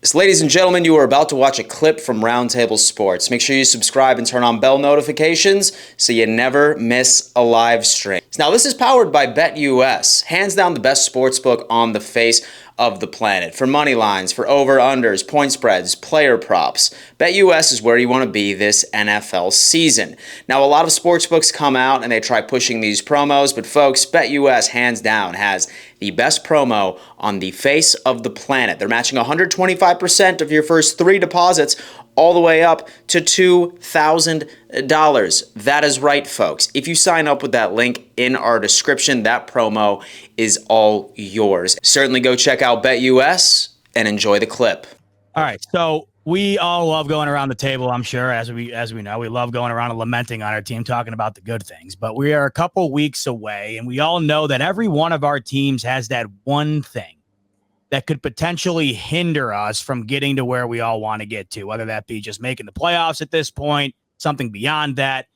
So, ladies and gentlemen, you are about to watch a clip from Roundtable Sports. Make sure you subscribe and turn on bell notifications so you never miss a live stream. Now, this is powered by BetUS, hands down the best sportsbook on the face of the planet. For money lines, for over-unders, point spreads, player props, BetUS is where you want to be this NFL season. Now, a lot of sportsbooks come out and they try pushing these promos, but folks, BetUS hands down has the best promo on the face of the planet. They're matching 125% of your first 3 deposits all the way up to $2,000. That is right, folks. If you sign up with that link in our description, that promo is all yours. Certainly go check out BetUS and enjoy the clip. All right, so we all love going around the table, I'm sure, as we know. We love going around and lamenting on our team, talking about the good things. But we are a couple weeks away, and we all know that every one of our teams has that one thing that could potentially hinder us from getting to where we all want to get to, whether that be just making the playoffs at this point, something beyond that.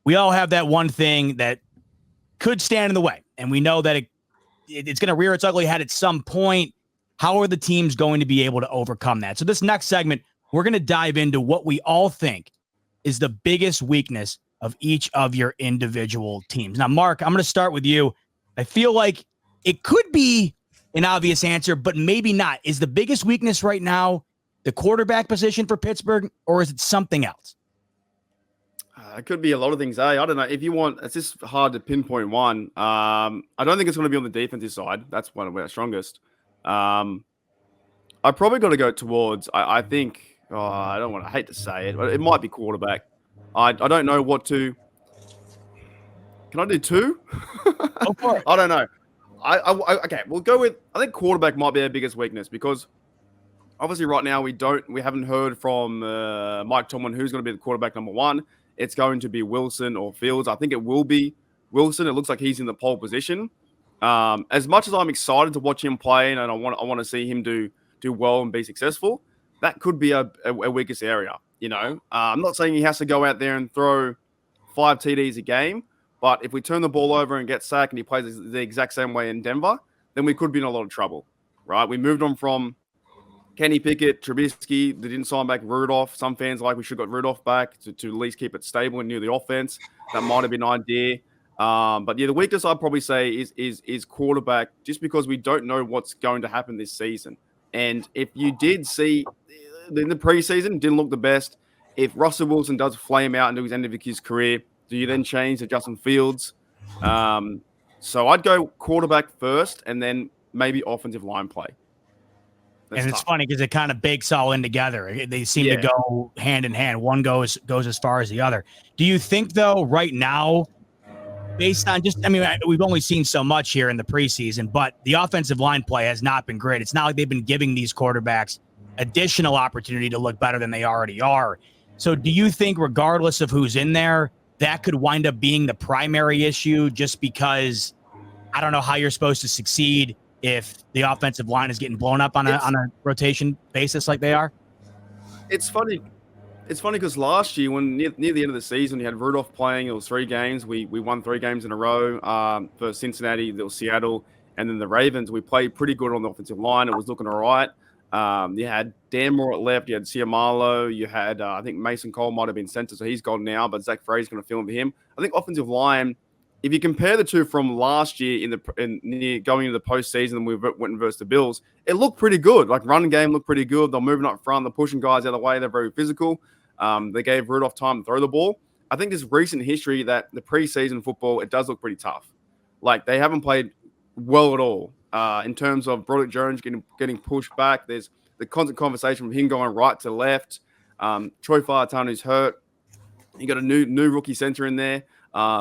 We all have that one thing that could stand in the way, and we know that it's going to rear its ugly head at some point. How are the teams going to be able to overcome that? So this next segment, we're going to dive into what we all think is the biggest weakness of each of your individual teams. Now, Mark, I'm going to start with you. I feel like it could be an obvious answer, but maybe not. Is the biggest weakness right now the quarterback position for Pittsburgh, or is it something else? It could be a lot of things. I don't know. If you want, it's just hard to pinpoint one. I don't think it's going to be on the defensive side. That's one of our strongest. I probably got to go towards, I think, I hate to say it, but it might be quarterback. I don't know what to. Can I do 2? Go for it. I don't know. Okay, we'll go with, I think quarterback might be our biggest weakness because obviously right now we haven't heard from Mike Tomlin who's going to be the quarterback number 1. It's going to be Wilson or Fields. I think it will be Wilson. It looks like he's in the pole position. As much as I'm excited to watch him play and I want to see him do well and be successful, that could be a weakest area. You know, I'm not saying he has to go out there and throw 5 TDs a game, but if we turn the ball over and get sacked and he plays the exact same way in Denver, then we could be in a lot of trouble, right? We moved on from Kenny Pickett, Trubisky. They didn't sign back Rudolph. Some fans like we should have got Rudolph back to at least keep it stable and near the offense. That might have been an idea. But yeah, the weakness I'd probably say is quarterback, just because we don't know what's going to happen this season. And if you did see in the preseason, didn't look the best. If Russell Wilson does flame out into his end of his career, do you then change to Justin Fields? So I'd go quarterback first, and then maybe offensive line play. And it's funny because it kind of bakes all in together. They seem to go hand in hand. One goes as far as the other. Do you think, though, right now, based on we've only seen so much here in the preseason, but the offensive line play has not been great. It's not like they've been giving these quarterbacks additional opportunity to look better than they already are. So do you think, regardless of who's in there, that could wind up being the primary issue, just because I don't know how you're supposed to succeed if the offensive line is getting blown up on a rotation basis like they are? It's funny. It's funny because last year, when near the end of the season, you had Rudolph playing. It was 3 games. We won 3 games in a row. For Cincinnati, there was Seattle, and then the Ravens. We played pretty good on the offensive line. It was looking all right. You had Dan Moore at left. You had Ciamalo. You had, I think Mason Cole might have been center, so he's gone now, but Zach Fraser's going to fill in for him. I think offensive line, if you compare the two from last year going into the postseason, and we went versus the Bills, it looked pretty good. Like, run game looked pretty good. They're moving up front. They're pushing guys out of the way. They're very physical. They gave Rudolph time to throw the ball. I think there's recent history that the preseason football, it does look pretty tough. Like, they haven't played well at all in terms of Broderick Jones getting pushed back. There's the constant conversation from him going right to left. Troy Falatano's hurt. You got a new rookie center in there.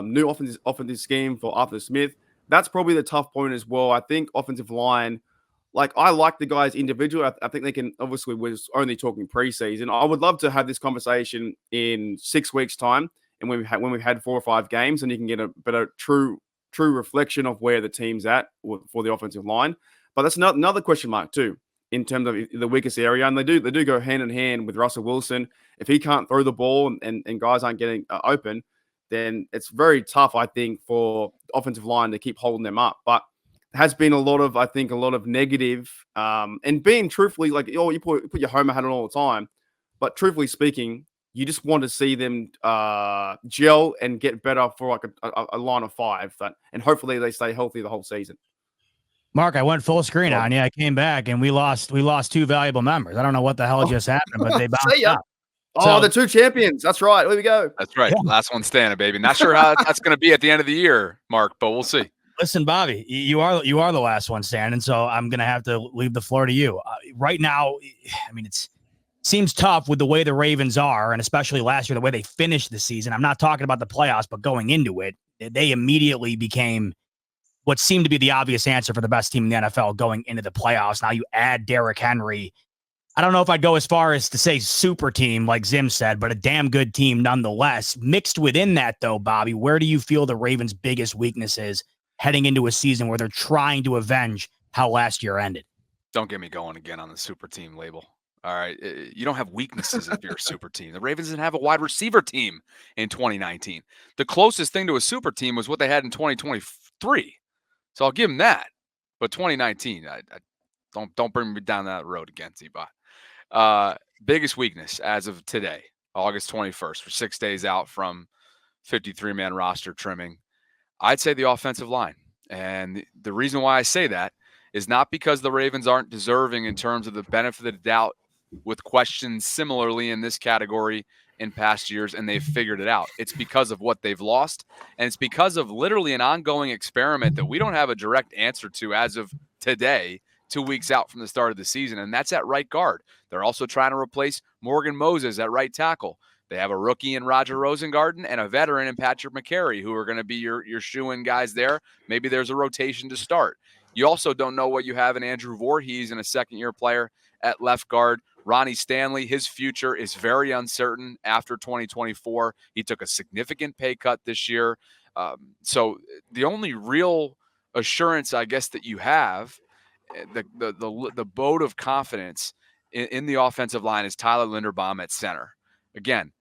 New offensive scheme for Arthur Smith. That's probably the tough point as well. I think offensive line, like, I like the guys individually. I think they can, obviously, we're only talking preseason. I would love to have this conversation in 6 weeks' time, and when we've had 4 or 5 games, and you can get a better true reflection of where the team's at for the offensive line. But that's another question mark too, in terms of the weakest area. And they do go hand in hand with Russell Wilson. If he can't throw the ball and guys aren't getting open, then it's very tough, I think, for offensive line to keep holding them up. But has been I think, a lot of negative. And being truthfully, like, you put your Homer hat on all the time, but truthfully speaking, you just want to see them gel and get better for like a line of 5, and hopefully they stay healthy the whole season. Mark, I went full screen on you. I came back and we lost 2 valuable members. I don't know what the hell just happened, but they bounced out. Oh, the 2 champions. That's right. There we go. That's right. Yeah. Last one standing, baby. Not sure how that's going to be at the end of the year, Mark, but we'll see. Listen, Bobby, you are the last one standing, so I'm going to have to leave the floor to you. Right now, I mean, it seems tough with the way the Ravens are, and especially last year, the way they finished the season. I'm not talking about the playoffs, but going into it, they immediately became what seemed to be the obvious answer for the best team in the NFL going into the playoffs. Now you add Derrick Henry. I don't know if I'd go as far as to say super team like Zim said, but a damn good team nonetheless. Mixed within that, though, Bobby, where do you feel the Ravens' biggest weakness is heading into a season where they're trying to avenge how last year ended? Don't get me going again on the super team label. All right. You don't have weaknesses if you're a super team. The Ravens didn't have a wide receiver team in 2019. The closest thing to a super team was what they had in 2023. So I'll give them that. But 2019, I don't bring me down that road again, T-Bot. Biggest weakness as of today, August 21st. We're 6 days out from 53-man roster trimming. I'd say the offensive line. And the reason why I say that is not because the Ravens aren't deserving in terms of the benefit of the doubt with questions similarly in this category in past years, and they've figured it out. It's because of what they've lost, and it's because of literally an ongoing experiment that we don't have a direct answer to as of today, 2 weeks out from the start of the season, and that's at right guard. They're also trying to replace Morgan Moses at right tackle. They have a rookie in Roger Rosengarten and a veteran in Patrick McCary who are going to be your shoe-in guys there. Maybe there's a rotation to start. You also don't know what you have in Andrew Voorhees and a second-year player at left guard. Ronnie Stanley, his future is very uncertain after 2024. He took a significant pay cut this year. So the only real assurance, I guess, that you have, the boat of confidence in the offensive line is Tyler Linderbaum at center. Again,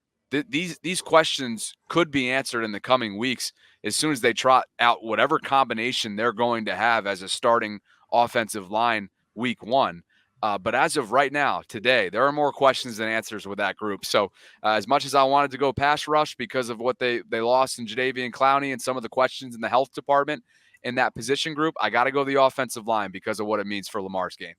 these questions could be answered in the coming weeks as soon as they trot out whatever combination they're going to have as a starting offensive line week 1. But as of right now, today, there are more questions than answers with that group. So as much as I wanted to go pass rush because of what they lost in Jadeveon Clowney and some of the questions in the health department in that position group, I got to go the offensive line because of what it means for Lamar's game.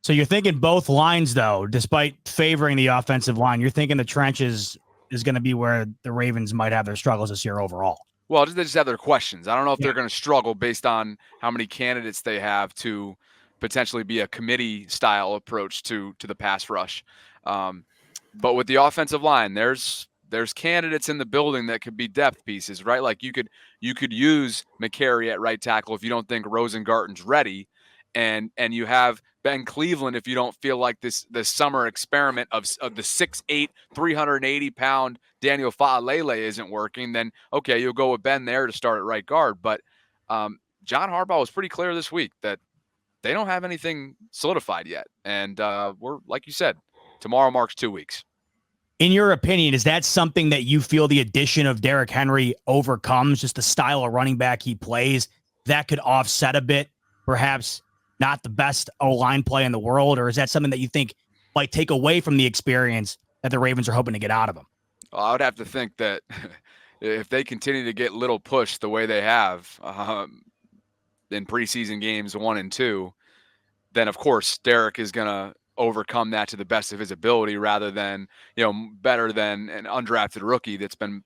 So you're thinking both lines, though, despite favoring the offensive line, you're thinking the trenches is going to be where the Ravens might have their struggles this year overall. Well, they just have their questions. I don't know if they're going to struggle based on how many candidates they have to potentially be a committee-style approach to the pass rush. But with the offensive line, there's candidates in the building that could be depth pieces, right? Like you could use McCary at right tackle if you don't think Rosengarten's ready, and you have Ben Cleveland if you don't feel like this summer experiment of the 6'8", 380-pound Daniel Fa'alele isn't working, then okay, you'll go with Ben there to start at right guard. But John Harbaugh was pretty clear this week that they don't have anything solidified yet. And we're, like you said, tomorrow marks 2 weeks. In your opinion, is that something that you feel the addition of Derrick Henry overcomes, just the style of running back he plays, that could offset a bit, perhaps not the best O-line play in the world? Or is that something that you think might take away from the experience that the Ravens are hoping to get out of him? Well, I would have to think that if they continue to get little push the way they have in preseason games 1 and 2, then of course Derrick is going to overcome that to the best of his ability rather than, better than an undrafted rookie that's been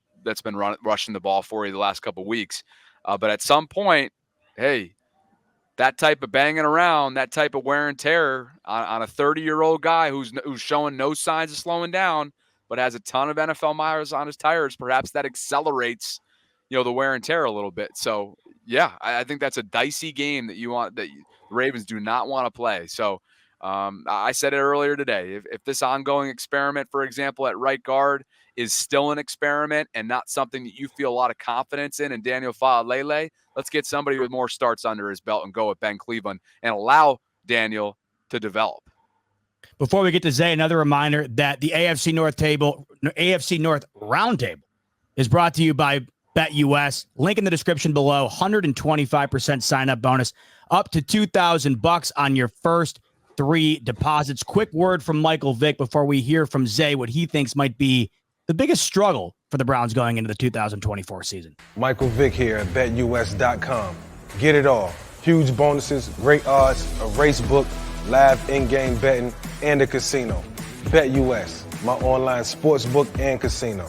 rushing the ball for you the last couple of weeks. But at some point, hey, that type of banging around, that type of wear and tear on a 30-year-old guy who's showing no signs of slowing down, but has a ton of NFL miles on his tires, perhaps that accelerates, the wear and tear a little bit. So yeah, I think that's a dicey game that the Ravens do not want to play. So I said it earlier today. If this ongoing experiment, for example, at right guard is still an experiment and not something that you feel a lot of confidence in Daniel Fa'alele, let's get somebody with more starts under his belt and go with Ben Cleveland and allow Daniel to develop. Before we get to Zay, another reminder that the AFC North Roundtable is brought to you by BetUS. Link in the description below. 125% sign-up bonus up to $2,000 on your first 3 deposits. Quick word from Michael Vick before we hear from Zay what he thinks might be the biggest struggle for the Browns going into the 2024 season. Michael Vick here at BetUS.com. Get it all. Huge bonuses, great odds, a race book, live in-game betting, and a casino. BetUS, my online sports book and casino.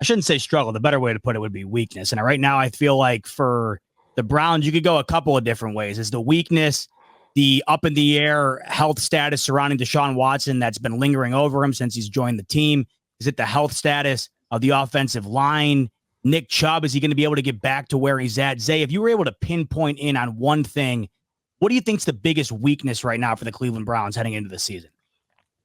I shouldn't say struggle. The better way to put it would be weakness. And right now I feel like for the Browns, you could go a couple of different ways. Is the weakness the up in the air health status surrounding Deshaun Watson that's been lingering over him since he's joined the team? Is it the health status of the offensive line? Nick Chubb, is he going to be able to get back to where he's at? Zay, if you were able to pinpoint in on one thing, what do you think is the biggest weakness right now for the Cleveland Browns heading into the season?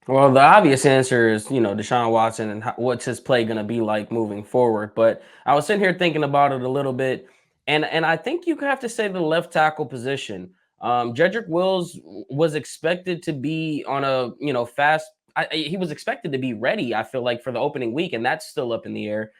Well, the obvious answer is, Deshaun Watson and what's his play going to be like moving forward. But I was sitting here thinking about it a little bit, and I think you have to say the left tackle position. Jedrick Wills was expected to be on a, fast. He was expected to be ready, I feel like, for the opening week, and that's still up in the air.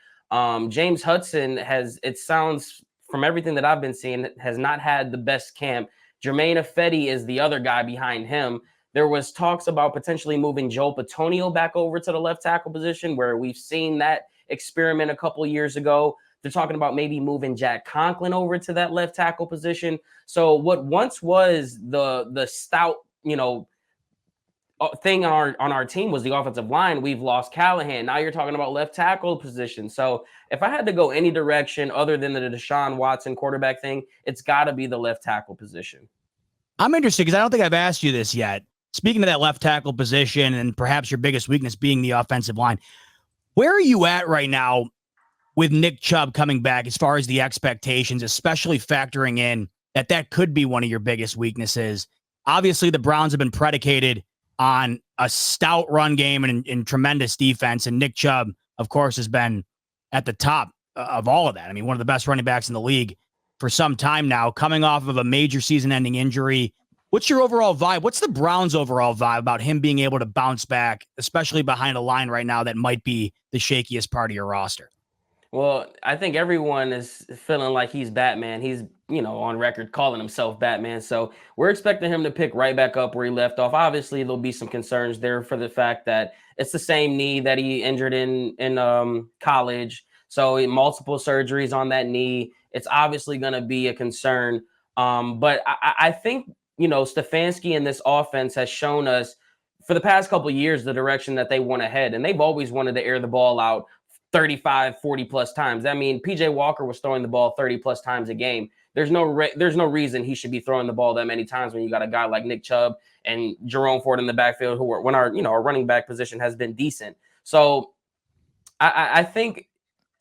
James Hudson it sounds from everything that I've been seeing, has not had the best camp. Jermaine Ifedi is the other guy behind him. There was talks about potentially moving Joe Patonio back over to the left tackle position, where we've seen that experiment a couple years ago. They're talking about maybe moving Jack Conklin over to that left tackle position. So what once was the stout, thing on our team was the offensive line. We've lost Callahan. Now you're talking about left tackle position. So if I had to go any direction other than the Deshaun Watson quarterback thing, it's got to be the left tackle position. I'm interested because I don't think I've asked you this yet. Speaking of that left tackle position and perhaps your biggest weakness being the offensive line, where are you at right now with Nick Chubb coming back as far as the expectations, especially factoring in that could be one of your biggest weaknesses? Obviously, the Browns have been predicated on a stout run game and tremendous defense, and Nick Chubb, of course, has been at the top of all of that. I mean, one of the best running backs in the league for some time now, coming off of a major season-ending injury. What's your overall vibe? What's the Browns' overall vibe about him being able to bounce back, especially behind a line right now that might be the shakiest part of your roster? Well, I think everyone is feeling like he's Batman. He's, on record calling himself Batman. So we're expecting him to pick right back up where he left off. Obviously, there'll be some concerns there for the fact that it's the same knee that he injured in college. So multiple surgeries on that knee. It's obviously going to be a concern. But I think, Stefanski and this offense has shown us for the past couple of years the direction that they want to head. And they've always wanted to air the ball out 35, 40 plus times. I mean, PJ Walker was throwing the ball 30 plus times a game. There's no reason he should be throwing the ball that many times when you got a guy like Nick Chubb and Jerome Ford in the backfield, when our running back position has been decent. So I think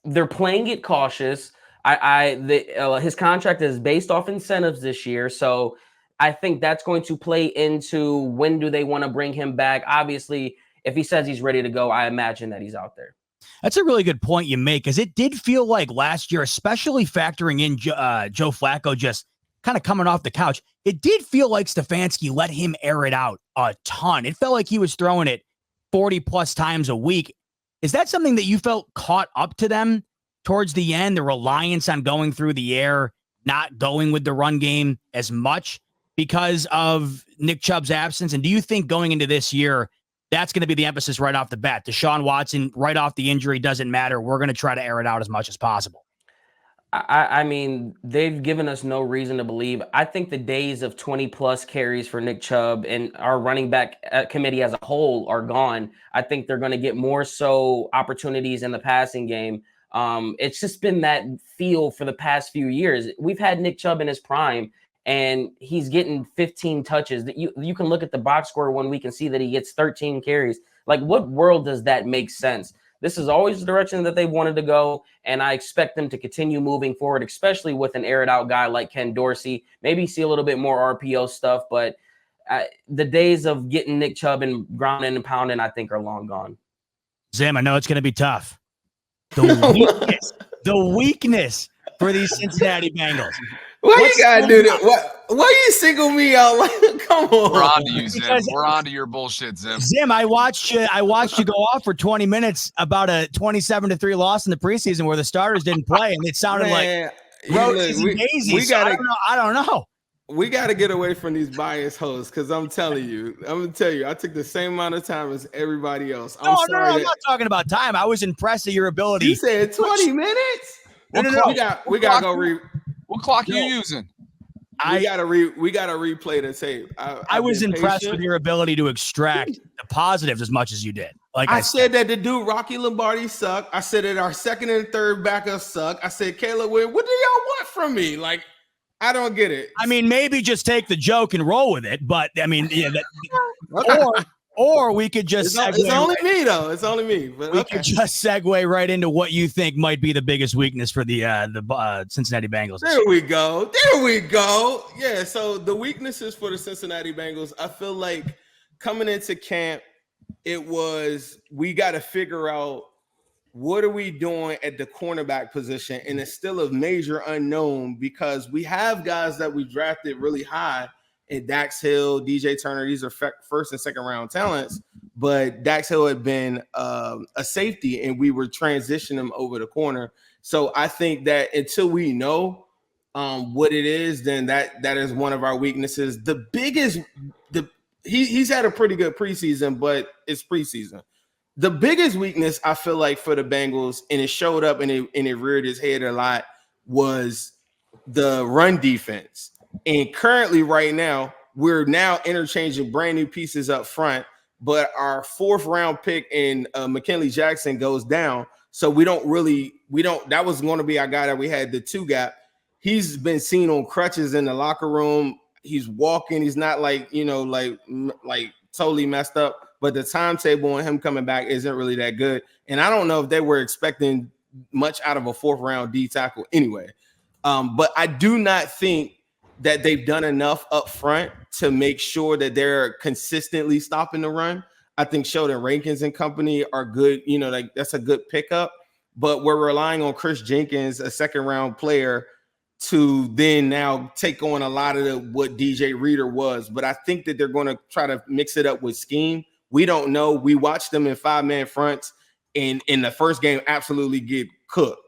they're playing it cautious. His contract is based off incentives this year, so I think that's going to play into when do they want to bring him back. Obviously, if he says he's ready to go, I imagine that he's out there. That's a really good point you make, because it did feel like last year, especially factoring in Joe Flacco just kind of coming off the couch, it did feel like Stefanski let him air it out a ton. It felt like he was throwing it 40 plus times a week. Is that something that you felt caught up to them towards the end, the reliance on going through the air, not going with the run game as much because of Nick Chubb's absence? And do you think going into this year, that's going to be the emphasis right off the bat? Deshaun Watson, right off the injury, doesn't matter. We're going to try to air it out as much as possible. I mean, they've given us no reason to believe. I think the days of 20 plus carries for Nick Chubb and our running back committee as a whole are gone. I think they're going to get more so opportunities in the passing game. It's just been that feel for the past few years. We've had Nick Chubb in his prime, and he's getting 15 touches. You can look at the box score 1 week and see that he gets 13 carries. Like, what world does that make sense? This is always the direction that they wanted to go, and I expect them to continue moving forward, especially with an air-it-out guy like Ken Dorsey. Maybe see a little bit more RPO stuff, but the days of getting Nick Chubb and grounding and pounding, I think, are long gone. Zim, I know it's going to be tough. The weakness for these Cincinnati Bengals. Why you gotta do that? Why you single me out? Like, come on. We're on to you, Zim. We're on to your bullshit, Zim. Zim, I watched you go off for 20 minutes about a 27-3 loss in the preseason where the starters didn't play, and it sounded like Roses and daisies. we gotta, I don't know. We got to get away from these biased hosts because I'm gonna tell you, I took the same amount of time as everybody else. I'm sorry. I'm not talking about time. I was impressed at your ability. You said 20 minutes. No. We gotta go read. What clock are you using? We gotta replay the tape. I was impressed with your ability to extract the positives as much as you did. Like I said that the dude Rocky Lombardi sucked. I said that our second and third backups suck. I said Caleb Wynn, what do y'all want from me? Like, I don't get it. I mean, maybe just take the joke and roll with it. But I mean, yeah, or we could just it's only me though. It's only me. But we could just segue right into what you think might be the biggest weakness for the Cincinnati Bengals. There we go. Yeah. So the weaknesses for the Cincinnati Bengals, I feel like coming into camp, it was we got to figure out what are we doing at the cornerback position, and it's still a major unknown because we have guys that we drafted really high. And Dax Hill, DJ Turner, these are first and second round talents, but Dax Hill had been a safety and we were transitioning him over the corner. So I think that until we know what it is, then that is one of our weaknesses. He's had a pretty good preseason, but it's preseason. The biggest weakness I feel like for the Bengals, and it showed up and it reared its head a lot, was the run defense. And currently, right now, we're now interchanging brand new pieces up front, but our fourth round pick in McKinley Jackson goes down. So we don't, that was going to be our guy that we had the two gap. He's been seen on crutches in the locker room. He's walking. He's not like totally messed up, but the timetable on him coming back isn't really that good. And I don't know if they were expecting much out of a fourth round D tackle anyway. But I do not think that they've done enough up front to make sure that they're consistently stopping the run. I think Sheldon Rankins and company are good. That's a good pickup, but we're relying on Chris Jenkins, a second round player, to then now take on a lot of what DJ Reader was. But I think that they're going to try to mix it up with scheme. We don't know. We watched them in 5-man fronts and in the first game absolutely get cooked.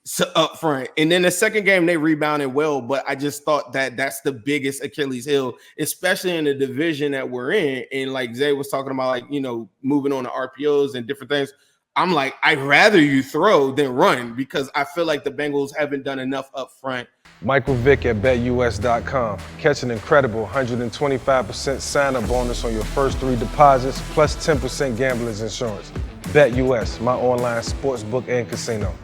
So up front, and then the second game they rebounded well, but I just thought that that's the biggest Achilles heel, especially in the division that we're in. And like Zay was talking about, moving on to RPOs and different things. I'm like, I'd rather you throw than run because I feel like the Bengals haven't done enough up front. Michael Vick at BetUS.com. Catch an incredible 125% sign-up bonus on your first 3 deposits plus 10% gambler's insurance. BetUS, my online sportsbook and casino.